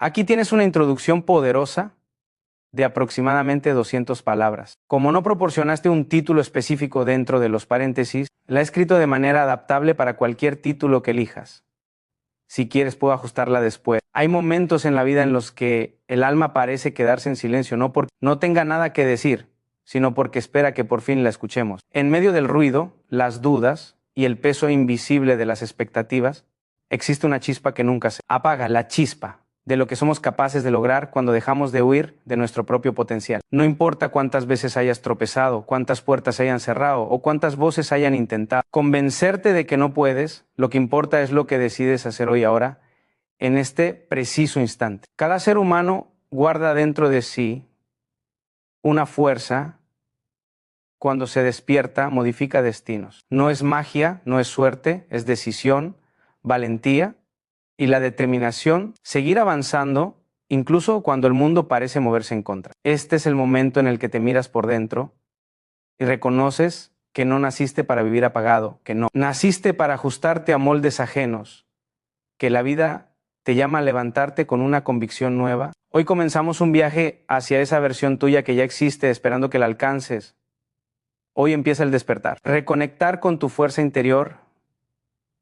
Aquí tienes una introducción poderosa de aproximadamente 200 palabras. Como no proporcionaste un título específico dentro de los paréntesis, la he escrito de manera adaptable para cualquier título que elijas. Si quieres, puedo ajustarla después. Hay momentos en la vida en los que el alma parece quedarse en silencio, no porque no tenga nada que decir, sino porque espera que por fin la escuchemos. En medio del ruido, las dudas y el peso invisible de las expectativas, existe una chispa que nunca se apaga, la chispa de lo que somos capaces de lograr cuando dejamos de huir de nuestro propio potencial. No importa cuántas veces hayas tropezado, cuántas puertas hayan cerrado o cuántas voces hayan intentado convencerte de que no puedes, lo que importa es lo que decides hacer hoy ahora, en este preciso instante. Cada ser humano guarda dentro de sí una fuerza. Cuando se despierta, modifica destinos. No es magia, no es suerte, es decisión, valentía y la determinación, seguir avanzando, incluso cuando el mundo parece moverse en contra. Este es el momento en el que te miras por dentro y reconoces que no naciste para vivir apagado, que no. Naciste para ajustarte a moldes ajenos, que la vida te llama a levantarte con una convicción nueva. Hoy comenzamos un viaje hacia esa versión tuya que ya existe, esperando que la alcances. Hoy empieza el despertar. Reconectar con tu fuerza interior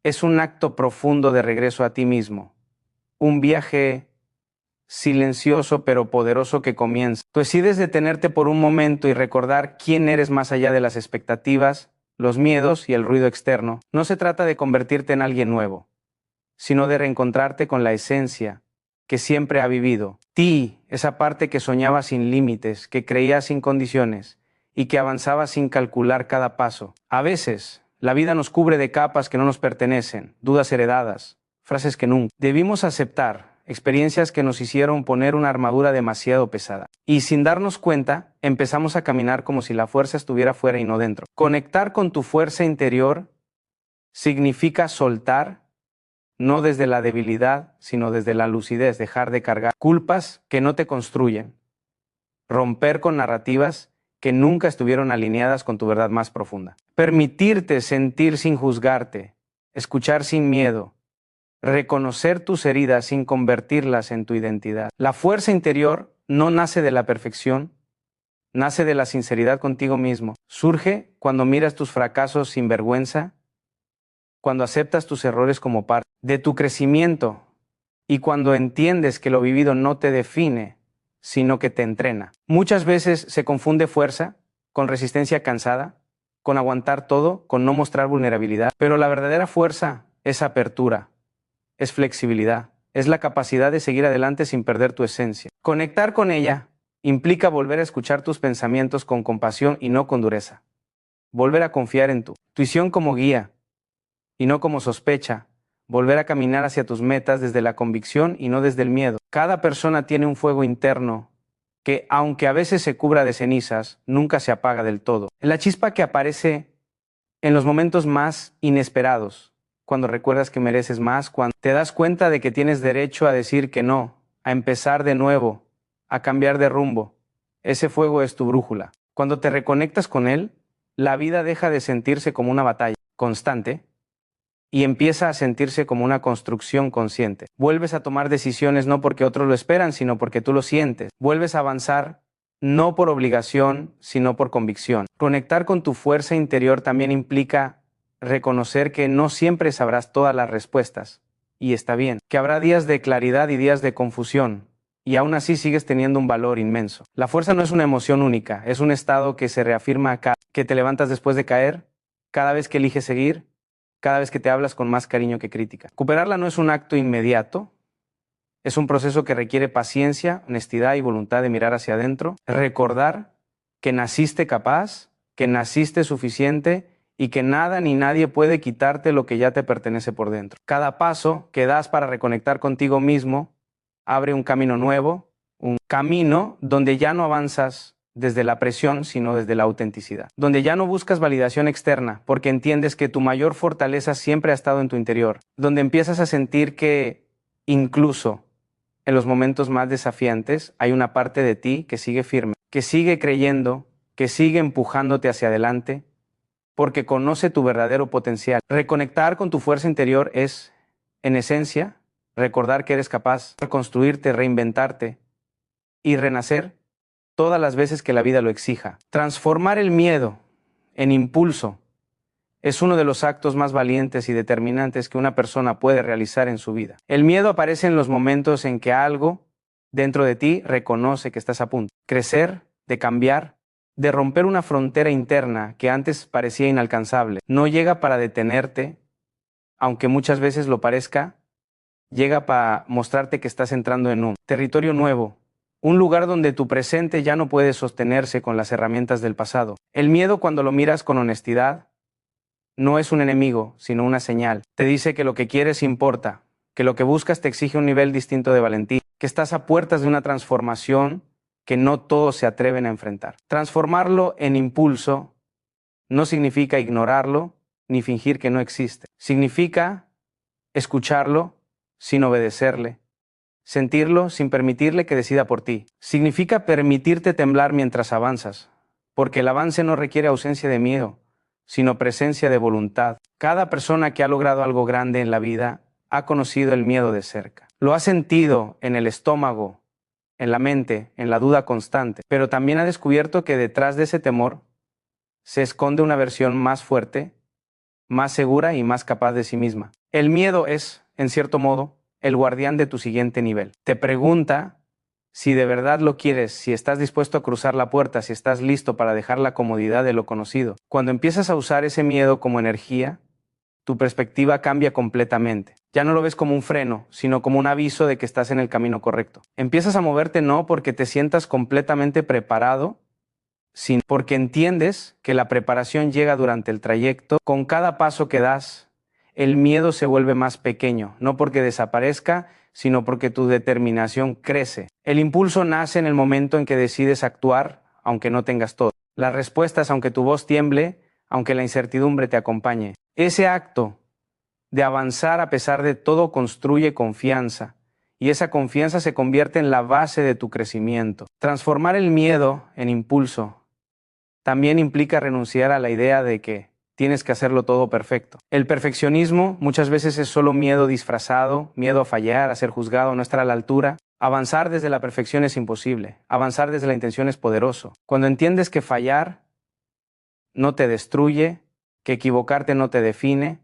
es un acto profundo de regreso a ti mismo. Un viaje silencioso pero poderoso que comienza. Tú decides detenerte por un momento y recordar quién eres más allá de las expectativas, los miedos y el ruido externo. No se trata de convertirte en alguien nuevo, sino de reencontrarte con la esencia que siempre ha vivido. Ti, esa parte que soñaba sin límites, que creía sin condiciones y que avanzaba sin calcular cada paso. A veces, la vida nos cubre de capas que no nos pertenecen, dudas heredadas, frases que nunca debimos aceptar, experiencias que nos hicieron poner una armadura demasiado pesada. Y sin darnos cuenta, empezamos a caminar como si la fuerza estuviera fuera y no dentro. Conectar con tu fuerza interior significa soltar, no desde la debilidad, sino desde la lucidez, dejar de cargar culpas que no te construyen, romper con narrativas que nunca estuvieron alineadas con tu verdad más profunda. Permitirte sentir sin juzgarte, escuchar sin miedo, reconocer tus heridas sin convertirlas en tu identidad. La fuerza interior no nace de la perfección, nace de la sinceridad contigo mismo. Surge cuando miras tus fracasos sin vergüenza, cuando aceptas tus errores como parte de tu crecimiento y cuando entiendes que lo vivido no te define, sino que te entrena. Muchas veces se confunde fuerza con resistencia cansada, con aguantar todo, con no mostrar vulnerabilidad, pero la verdadera fuerza es apertura, es flexibilidad, es la capacidad de seguir adelante sin perder tu esencia. Conectar con ella implica volver a escuchar tus pensamientos con compasión y no con dureza. Volver a confiar en tu intuición como guía y no como sospecha. Volver a caminar hacia tus metas desde la convicción y no desde el miedo. Cada persona tiene un fuego interno que, aunque a veces se cubra de cenizas, nunca se apaga del todo. La chispa que aparece en los momentos más inesperados, cuando recuerdas que mereces más, cuando te das cuenta de que tienes derecho a decir que no, a empezar de nuevo, a cambiar de rumbo. Ese fuego es tu brújula. Cuando te reconectas con él, la vida deja de sentirse como una batalla constante y empieza a sentirse como una construcción consciente. Vuelves a tomar decisiones no porque otros lo esperan, sino porque tú lo sientes. Vuelves a avanzar no por obligación, sino por convicción. Conectar con tu fuerza interior también implica reconocer que no siempre sabrás todas las respuestas, y está bien. Que habrá días de claridad y días de confusión, y aún así sigues teniendo un valor inmenso. La fuerza no es una emoción única, es un estado que se reafirma cada que te levantas después de caer, cada vez que eliges seguir, cada vez que te hablas con más cariño que crítica. Recuperarla no es un acto inmediato, es un proceso que requiere paciencia, honestidad y voluntad de mirar hacia adentro, recordar que naciste capaz, que naciste suficiente y que nada ni nadie puede quitarte lo que ya te pertenece por dentro. Cada paso que das para reconectar contigo mismo abre un camino nuevo, un camino donde ya no avanzas desde la presión, sino desde la autenticidad. Donde ya no buscas validación externa, porque entiendes que tu mayor fortaleza siempre ha estado en tu interior. Donde empiezas a sentir que incluso en los momentos más desafiantes hay una parte de ti que sigue firme, que sigue creyendo, que sigue empujándote hacia adelante, porque conoce tu verdadero potencial. Reconectar con tu fuerza interior es, en esencia, recordar que eres capaz de reconstruirte, reinventarte y renacer todas las veces que la vida lo exija. Transformar el miedo en impulso es uno de los actos más valientes y determinantes que una persona puede realizar en su vida. El miedo aparece en los momentos en que algo dentro de ti reconoce que estás a punto de crecer, de cambiar, de romper una frontera interna que antes parecía inalcanzable. No llega para detenerte, aunque muchas veces lo parezca, llega para mostrarte que estás entrando en un territorio nuevo, un lugar donde tu presente ya no puede sostenerse con las herramientas del pasado. El miedo, cuando lo miras con honestidad, no es un enemigo, sino una señal. Te dice que lo que quieres importa, que lo que buscas te exige un nivel distinto de valentía, que estás a puertas de una transformación que no todos se atreven a enfrentar. Transformarlo en impulso no significa ignorarlo ni fingir que no existe. Significa escucharlo sin obedecerle, sentirlo sin permitirle que decida por ti. Significa permitirte temblar mientras avanzas, porque el avance no requiere ausencia de miedo, sino presencia de voluntad. Cada persona que ha logrado algo grande en la vida ha conocido el miedo de cerca. Lo ha sentido en el estómago, en la mente, en la duda constante, pero también ha descubierto que detrás de ese temor se esconde una versión más fuerte, más segura y más capaz de sí misma. El miedo es, en cierto modo, el guardián de tu siguiente nivel. Te pregunta si de verdad lo quieres, si estás dispuesto a cruzar la puerta, si estás listo para dejar la comodidad de lo conocido. Cuando empiezas a usar ese miedo como energía, tu perspectiva cambia completamente. Ya no lo ves como un freno, sino como un aviso de que estás en el camino correcto. Empiezas a moverte no porque te sientas completamente preparado, sino porque entiendes que la preparación llega durante el trayecto. Con cada paso que das, el miedo se vuelve más pequeño, no porque desaparezca, sino porque tu determinación crece. El impulso nace en el momento en que decides actuar, aunque no tengas todo. La respuesta es aunque tu voz tiemble, aunque la incertidumbre te acompañe. Ese acto de avanzar a pesar de todo construye confianza, y esa confianza se convierte en la base de tu crecimiento. Transformar el miedo en impulso también implica renunciar a la idea de que tienes que hacerlo todo perfecto. El perfeccionismo muchas veces es solo miedo disfrazado, miedo a fallar, a ser juzgado, a no estar a la altura. Avanzar desde la perfección es imposible. Avanzar desde la intención es poderoso. Cuando entiendes que fallar no te destruye, que equivocarte no te define,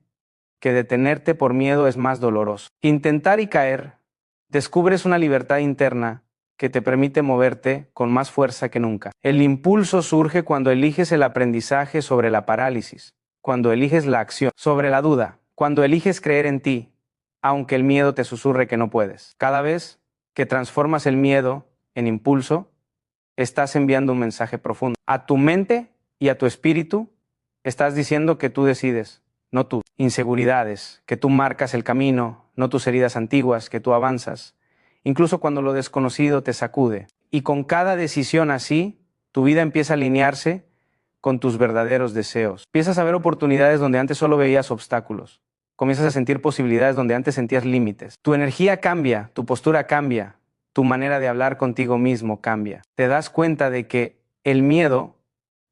que detenerte por miedo es más doloroso. Intentar y caer, descubres una libertad interna que te permite moverte con más fuerza que nunca. El impulso surge cuando eliges el aprendizaje sobre la parálisis, cuando eliges la acción sobre la duda, cuando eliges creer en ti, aunque el miedo te susurre que no puedes. Cada vez que transformas el miedo en impulso, estás enviando un mensaje profundo. A tu mente y a tu espíritu estás diciendo que tú decides, no tus inseguridades, que tú marcas el camino, no tus heridas antiguas, que tú avanzas, incluso cuando lo desconocido te sacude. Y con cada decisión así, tu vida empieza a alinearse con tus verdaderos deseos. Empiezas a ver oportunidades donde antes solo veías obstáculos. Comienzas a sentir posibilidades donde antes sentías límites. Tu energía cambia, tu postura cambia, tu manera de hablar contigo mismo cambia. Te das cuenta de que el miedo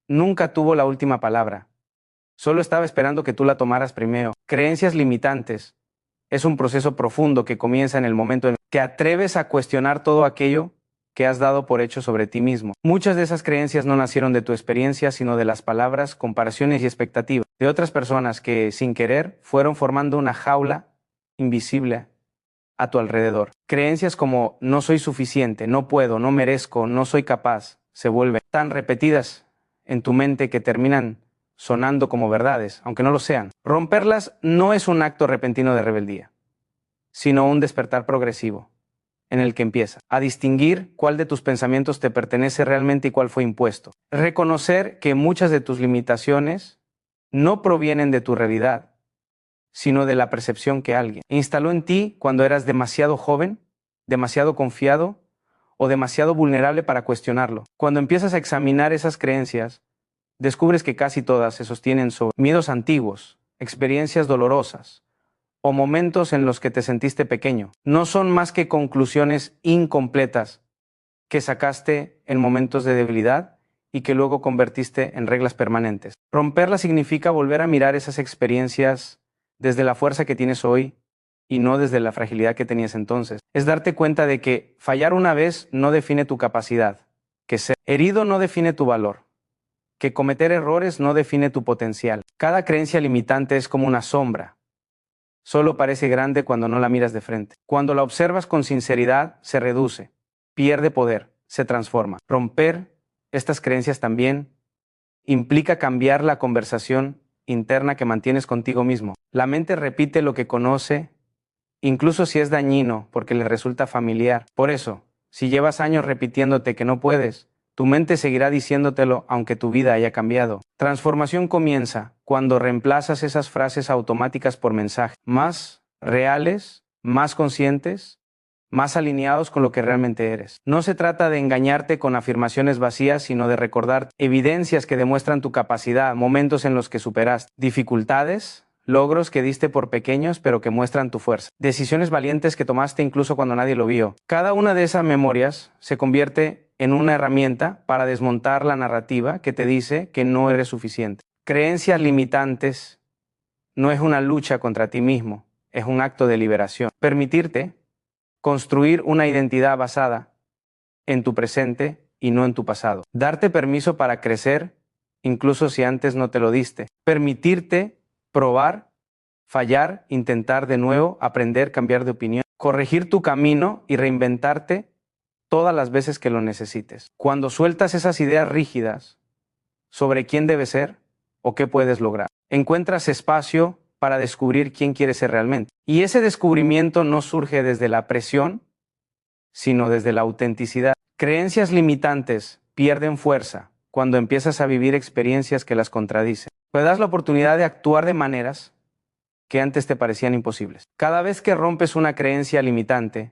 nunca tuvo la última palabra. Solo estaba esperando que tú la tomaras primero. Creencias limitantes es un proceso profundo que comienza en el momento en que atreves a cuestionar todo aquello que has dado por hecho sobre ti mismo. Muchas de esas creencias no nacieron de tu experiencia, sino de las palabras, comparaciones y expectativas de otras personas que, sin querer, fueron formando una jaula invisible a tu alrededor. Creencias como no soy suficiente, no puedo, no merezco, no soy capaz, se vuelven tan repetidas en tu mente que terminan sonando como verdades, aunque no lo sean. Romperlas no es un acto repentino de rebeldía, sino un despertar progresivo, en el que empieza a distinguir cuál de tus pensamientos te pertenece realmente y cuál fue impuesto. Reconocer que muchas de tus limitaciones no provienen de tu realidad, sino de la percepción que alguien instaló en ti cuando eras demasiado joven, demasiado confiado o demasiado vulnerable para cuestionarlo. Cuando empiezas a examinar esas creencias, descubres que casi todas se sostienen sobre miedos antiguos, experiencias dolorosas o momentos en los que te sentiste pequeño. No son más que conclusiones incompletas que sacaste en momentos de debilidad y que luego convertiste en reglas permanentes. Romperlas significa volver a mirar esas experiencias desde la fuerza que tienes hoy y no desde la fragilidad que tenías entonces. Es darte cuenta de que fallar una vez no define tu capacidad, que ser herido no define tu valor, que cometer errores no define tu potencial. Cada creencia limitante es como una sombra. Solo parece grande cuando no la miras de frente. Cuando la observas con sinceridad, se reduce, pierde poder, se transforma. Romper estas creencias también implica cambiar la conversación interna que mantienes contigo mismo. La mente repite lo que conoce, incluso si es dañino, porque le resulta familiar. Por eso, si llevas años repitiéndote que no puedes, tu mente seguirá diciéndotelo aunque tu vida haya cambiado. Transformación comienza cuando reemplazas esas frases automáticas por mensajes más reales, más conscientes, más alineados con lo que realmente eres. No se trata de engañarte con afirmaciones vacías, sino de recordar evidencias que demuestran tu capacidad, momentos en los que superaste dificultades, logros que diste por pequeños pero que muestran tu fuerza, decisiones valientes que tomaste incluso cuando nadie lo vio. Cada una de esas memorias se convierte en una herramienta para desmontar la narrativa que te dice que no eres suficiente. Creencias limitantes no es una lucha contra ti mismo, es un acto de liberación. Permitirte construir una identidad basada en tu presente y no en tu pasado. Darte permiso para crecer, incluso si antes no te lo diste. Permitirte probar, fallar, intentar de nuevo, aprender, cambiar de opinión, corregir tu camino y reinventarte todas las veces que lo necesites. Cuando sueltas esas ideas rígidas sobre quién debes ser o qué puedes lograr, encuentras espacio para descubrir quién quieres ser realmente. Y ese descubrimiento no surge desde la presión, sino desde la autenticidad. Creencias limitantes pierden fuerza cuando empiezas a vivir experiencias que las contradicen. Te das la oportunidad de actuar de maneras que antes te parecían imposibles. Cada vez que rompes una creencia limitante,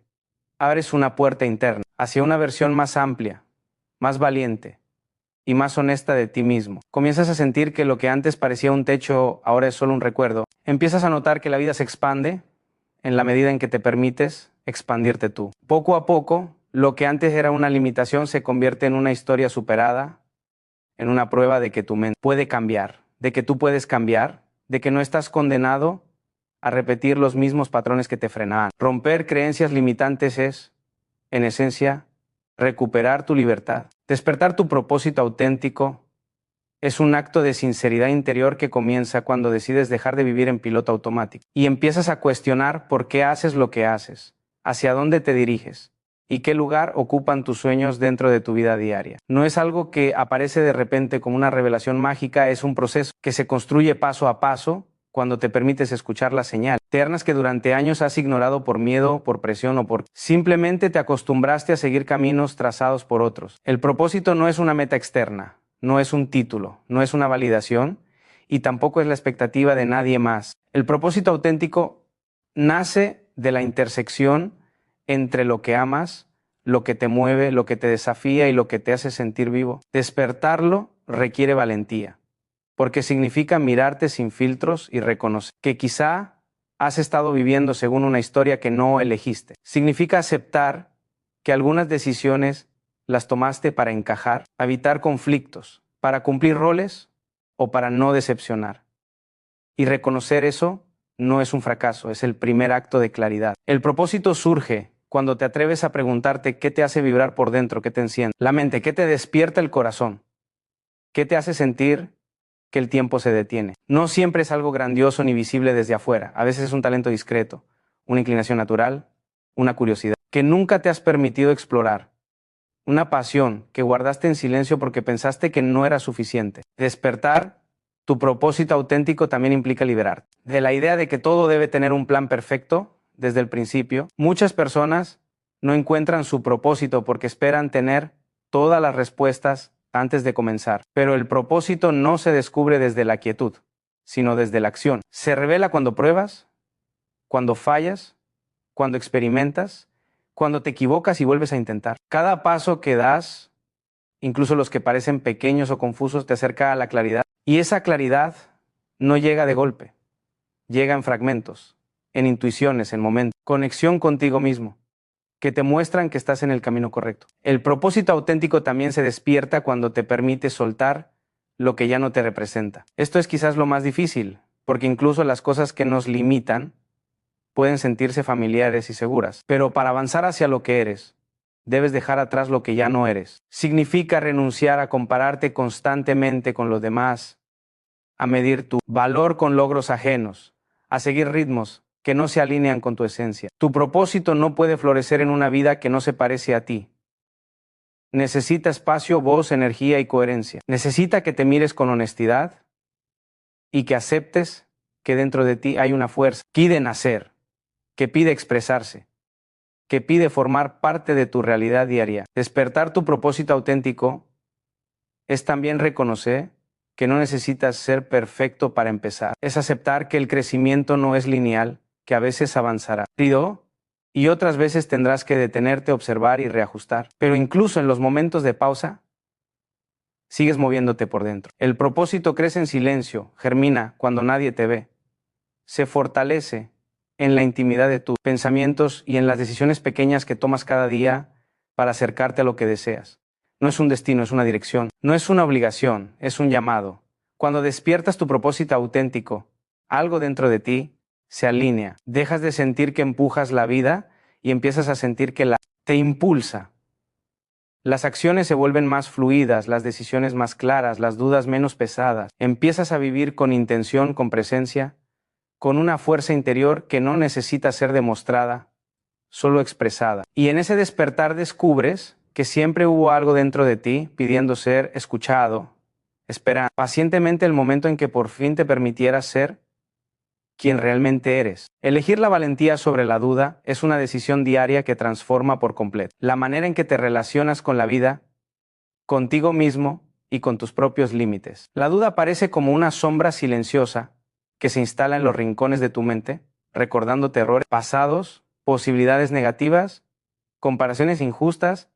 abres una puerta interna hacia una versión más amplia, más valiente y más honesta de ti mismo. Comienzas a sentir que lo que antes parecía un techo ahora es solo un recuerdo. Empiezas a notar que la vida se expande en la medida en que te permites expandirte tú. Poco a poco, lo que antes era una limitación se convierte en una historia superada, en una prueba de que tu mente puede cambiar, de que tú puedes cambiar, de que no estás condenado a repetir los mismos patrones que te frenaban. Romper creencias limitantes es, en esencia, recuperar tu libertad. Despertar tu propósito auténtico es un acto de sinceridad interior que comienza cuando decides dejar de vivir en piloto automático y empiezas a cuestionar por qué haces lo que haces, hacia dónde te diriges y qué lugar ocupan tus sueños dentro de tu vida diaria. No es algo que aparece de repente como una revelación mágica, es un proceso que se construye paso a paso cuando te permites escuchar la señal eternas que durante años has ignorado por miedo, por presión o por simplemente te acostumbraste a seguir caminos trazados por otros. El propósito no es una meta externa, no es un título, no es una validación y tampoco es la expectativa de nadie más. El propósito auténtico nace de la intersección entre lo que amas, lo que te mueve, lo que te desafía y lo que te hace sentir vivo. Despertarlo requiere valentía, porque significa mirarte sin filtros y reconocer que quizá has estado viviendo según una historia que no elegiste. Significa aceptar que algunas decisiones las tomaste para encajar, evitar conflictos, para cumplir roles o para no decepcionar. Y reconocer eso no es un fracaso, es el primer acto de claridad. El propósito surge cuando te atreves a preguntarte qué te hace vibrar por dentro, qué te enciende la mente, qué te despierta el corazón, qué te hace sentir que el tiempo se detiene. No siempre es algo grandioso ni visible desde afuera. A veces es un talento discreto, una inclinación natural, una curiosidad que nunca te has permitido explorar, una pasión que guardaste en silencio porque pensaste que no era suficiente. Despertar tu propósito auténtico también implica liberarte de la idea de que todo debe tener un plan perfecto desde el principio. Muchas personas no encuentran su propósito porque esperan tener todas las respuestas antes de comenzar. Pero el propósito no se descubre desde la quietud, sino desde la acción. Se revela cuando pruebas, cuando fallas, cuando experimentas, cuando te equivocas y vuelves a intentar. Cada paso que das, incluso los que parecen pequeños o confusos, te acerca a la claridad. Y esa claridad no llega de golpe, llega en fragmentos, en intuiciones, en momentos, conexión contigo mismo, que te muestran que estás en el camino correcto. El propósito auténtico también se despierta cuando te permite soltar lo que ya no te representa. Esto es quizás lo más difícil, porque incluso las cosas que nos limitan pueden sentirse familiares y seguras, pero para avanzar hacia lo que eres, debes dejar atrás lo que ya no eres. Significa renunciar a compararte constantemente con los demás, a medir tu valor con logros ajenos, a seguir ritmos que no se alinean con tu esencia. Tu propósito no puede florecer en una vida que no se parece a ti. Necesita espacio, voz, energía y coherencia. Necesita que te mires con honestidad y que aceptes que dentro de ti hay una fuerza que pide nacer, que pide expresarse, que pide formar parte de tu realidad diaria. Despertar tu propósito auténtico es también reconocer que no necesitas ser perfecto para empezar. Es aceptar que el crecimiento no es lineal, que a veces avanzará rápido y otras veces tendrás que detenerte, observar y reajustar. Pero incluso en los momentos de pausa, sigues moviéndote por dentro. El propósito crece en silencio, germina cuando nadie te ve. Se fortalece en la intimidad de tus pensamientos y en las decisiones pequeñas que tomas cada día para acercarte a lo que deseas. No es un destino, es una dirección. No es una obligación, es un llamado. Cuando despiertas tu propósito auténtico, algo dentro de ti se alinea. Dejas de sentir que empujas la vida y empiezas a sentir que te impulsa. Las acciones se vuelven más fluidas, las decisiones más claras, las dudas menos pesadas. Empiezas a vivir con intención, con presencia, con una fuerza interior que no necesita ser demostrada, solo expresada. Y en ese despertar descubres que siempre hubo algo dentro de ti pidiendo ser escuchado, esperando pacientemente el momento en que por fin te permitieras ser quien realmente eres. Elegir la valentía sobre la duda es una decisión diaria que transforma por completo la manera en que te relacionas con la vida, contigo mismo y con tus propios límites. La duda aparece como una sombra silenciosa que se instala en los rincones de tu mente, recordándote errores pasados, posibilidades negativas, comparaciones injustas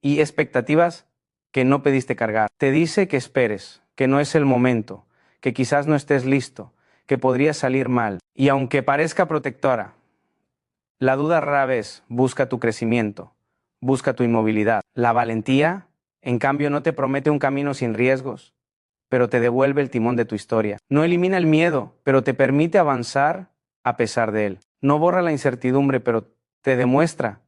y expectativas que no pediste cargar. Te dice que esperes, que no es el momento, que quizás no estés listo, que podría salir mal. Y aunque parezca protectora, la duda rara vez busca tu crecimiento, busca tu inmovilidad. La valentía, en cambio, no te promete un camino sin riesgos, pero te devuelve el timón de tu historia. No elimina el miedo, pero te permite avanzar a pesar de él. No borra la incertidumbre, pero te demuestra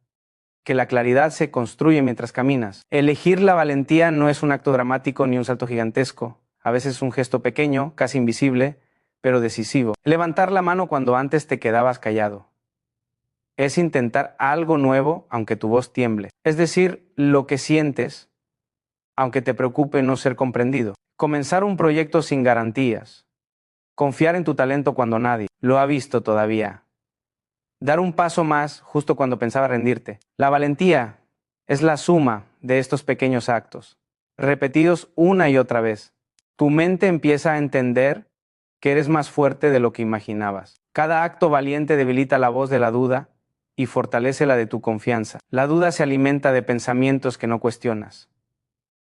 que la claridad se construye mientras caminas. Elegir la valentía no es un acto dramático ni un salto gigantesco. A veces es un gesto pequeño, casi invisible, pero decisivo. Levantar la mano cuando antes te quedabas callado. Es intentar algo nuevo aunque tu voz tiemble. Es decir, lo que sientes, aunque te preocupe no ser comprendido. Comenzar un proyecto sin garantías. Confiar en tu talento cuando nadie lo ha visto todavía. Dar un paso más justo cuando pensaba rendirte. La valentía es la suma de estos pequeños actos, repetidos una y otra vez. Tu mente empieza a entender que eres más fuerte de lo que imaginabas. Cada acto valiente debilita la voz de la duda y fortalece la de tu confianza. La duda se alimenta de pensamientos que no cuestionas.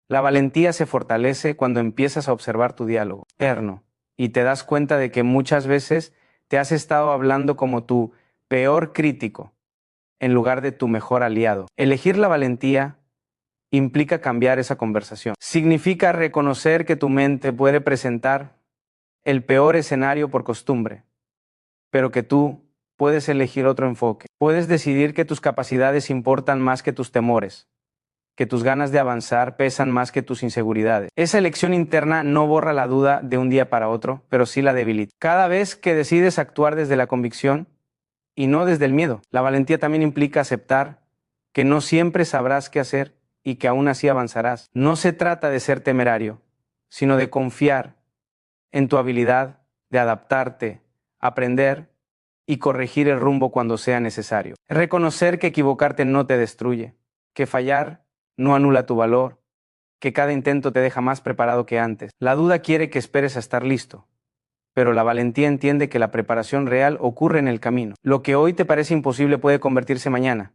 La valentía se fortalece cuando empiezas a observar tu diálogo interno y te das cuenta de que muchas veces te has estado hablando como tu peor crítico en lugar de tu mejor aliado. Elegir la valentía implica cambiar esa conversación. Significa reconocer que tu mente puede presentar el peor escenario por costumbre, pero que tú puedes elegir otro enfoque. Puedes decidir que tus capacidades importan más que tus temores, que tus ganas de avanzar pesan más que tus inseguridades. Esa elección interna no borra la duda de un día para otro, pero sí la debilita. Cada vez que decides actuar desde la convicción y no desde el miedo, la valentía también implica aceptar que no siempre sabrás qué hacer y que aún así avanzarás. No se trata de ser temerario, sino de confiar en tu habilidad de adaptarte, aprender y corregir el rumbo cuando sea necesario. Reconocer que equivocarte no te destruye, que fallar no anula tu valor, que cada intento te deja más preparado que antes. La duda quiere que esperes a estar listo, pero la valentía entiende que la preparación real ocurre en el camino. Lo que hoy te parece imposible puede convertirse mañana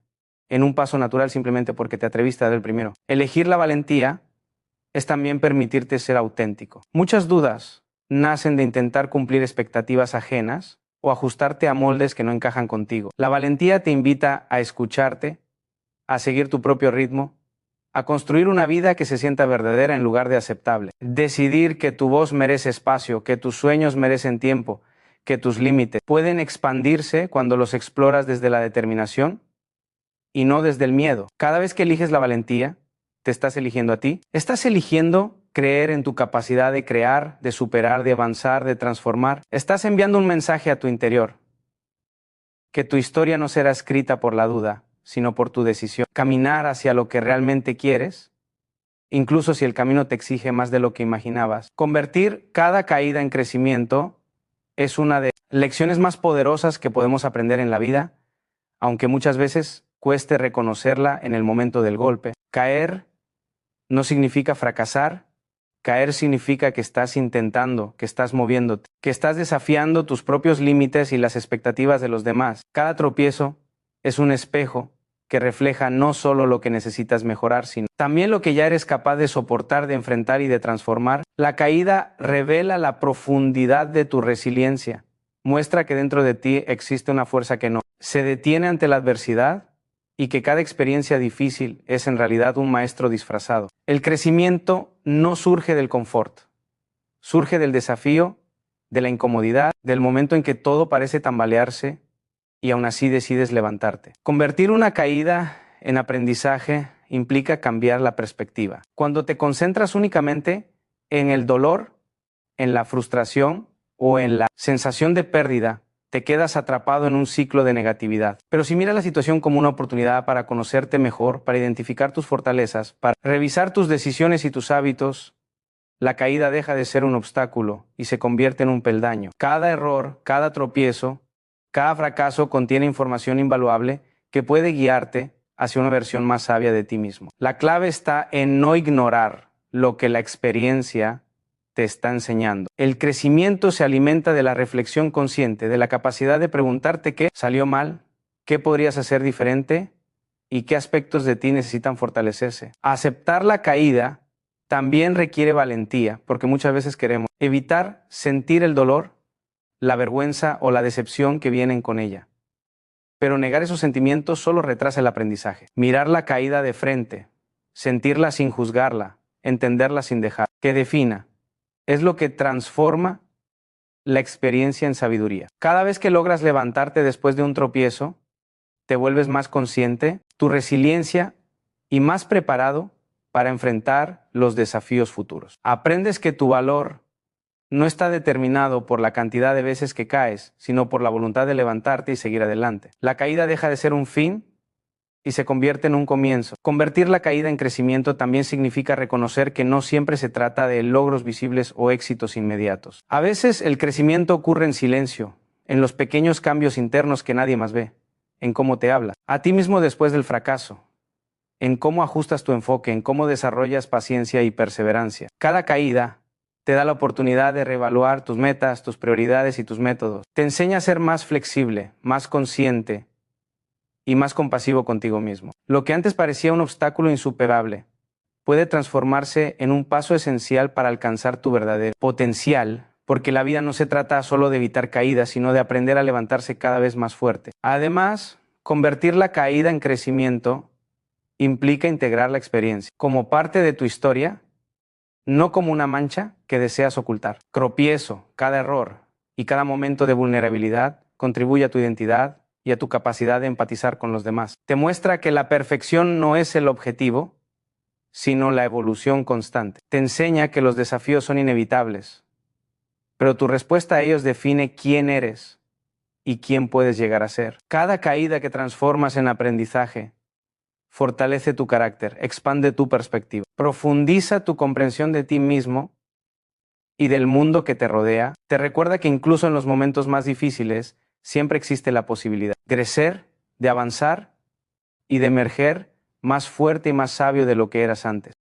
en un paso natural simplemente porque te atreviste a dar el primero. Elegir la valentía es también permitirte ser auténtico. Muchas dudas nacen de intentar cumplir expectativas ajenas o ajustarte a moldes que no encajan contigo. La valentía te invita a escucharte, a seguir tu propio ritmo, a construir una vida que se sienta verdadera en lugar de aceptable. Decidir que tu voz merece espacio, que tus sueños merecen tiempo, que tus límites pueden expandirse cuando los exploras desde la determinación y no desde el miedo. Cada vez que eliges la valentía, te estás eligiendo a ti. Estás eligiendo creer en tu capacidad de crear, de superar, de avanzar, de transformar. Estás enviando un mensaje a tu interior, que tu historia no será escrita por la duda, sino por tu decisión. Caminar hacia lo que realmente quieres, incluso si el camino te exige más de lo que imaginabas. Convertir cada caída en crecimiento es una de las lecciones más poderosas que podemos aprender en la vida, aunque muchas veces cueste reconocerla en el momento del golpe. Caer no significa fracasar. Caer significa que estás intentando, que estás moviéndote, que estás desafiando tus propios límites y las expectativas de los demás. Cada tropiezo es un espejo que refleja no solo lo que necesitas mejorar, sino también lo que ya eres capaz de soportar, de enfrentar y de transformar. La caída revela la profundidad de tu resiliencia. Muestra que dentro de ti existe una fuerza que no se detiene ante la adversidad y que cada experiencia difícil es en realidad un maestro disfrazado. El crecimiento no surge del confort, surge del desafío, de la incomodidad, del momento en que todo parece tambalearse y aún así decides levantarte. Convertir una caída en aprendizaje implica cambiar la perspectiva. Cuando te concentras únicamente en el dolor, en la frustración o en la sensación de pérdida, te quedas atrapado en un ciclo de negatividad. Pero si miras la situación como una oportunidad para conocerte mejor, para identificar tus fortalezas, para revisar tus decisiones y tus hábitos, la caída deja de ser un obstáculo y se convierte en un peldaño. Cada error, cada tropiezo, cada fracaso contiene información invaluable que puede guiarte hacia una versión más sabia de ti mismo. La clave está en no ignorar lo que la experiencia te está enseñando. El crecimiento se alimenta de la reflexión consciente, de la capacidad de preguntarte qué salió mal, qué podrías hacer diferente y qué aspectos de ti necesitan fortalecerse. Aceptar la caída también requiere valentía, porque muchas veces queremos evitar sentir el dolor, la vergüenza o la decepción que vienen con ella. Pero negar esos sentimientos solo retrasa el aprendizaje. Mirar la caída de frente, sentirla sin juzgarla, entenderla sin dejar que defina, es lo que transforma la experiencia en sabiduría. Cada vez que logras levantarte después de un tropiezo, te vuelves más consciente, tu resiliencia y más preparado para enfrentar los desafíos futuros. Aprendes que tu valor no está determinado por la cantidad de veces que caes, sino por la voluntad de levantarte y seguir adelante. La caída deja de ser un fin y se convierte en un comienzo. Convertir la caída en crecimiento también significa reconocer que no siempre se trata de logros visibles o éxitos inmediatos. A veces el crecimiento ocurre en silencio, en los pequeños cambios internos que nadie más ve, en cómo te hablas, a ti mismo después del fracaso, en cómo ajustas tu enfoque, en cómo desarrollas paciencia y perseverancia. Cada caída te da la oportunidad de reevaluar tus metas, tus prioridades y tus métodos. Te enseña a ser más flexible, más consciente y más compasivo contigo mismo. Lo que antes parecía un obstáculo insuperable puede transformarse en un paso esencial para alcanzar tu verdadero potencial, porque la vida no se trata solo de evitar caídas, sino de aprender a levantarse cada vez más fuerte. Además, convertir la caída en crecimiento implica integrar la experiencia como parte de tu historia, no como una mancha que deseas ocultar. Tropiezo, cada error y cada momento de vulnerabilidad contribuye a tu identidad y a tu capacidad de empatizar con los demás. Te muestra que la perfección no es el objetivo, sino la evolución constante. Te enseña que los desafíos son inevitables, pero tu respuesta a ellos define quién eres y quién puedes llegar a ser. Cada caída que transformas en aprendizaje fortalece tu carácter, expande tu perspectiva, profundiza tu comprensión de ti mismo y del mundo que te rodea. Te recuerda que incluso en los momentos más difíciles siempre existe la posibilidad de crecer, de avanzar y de emerger más fuerte y más sabio de lo que eras antes.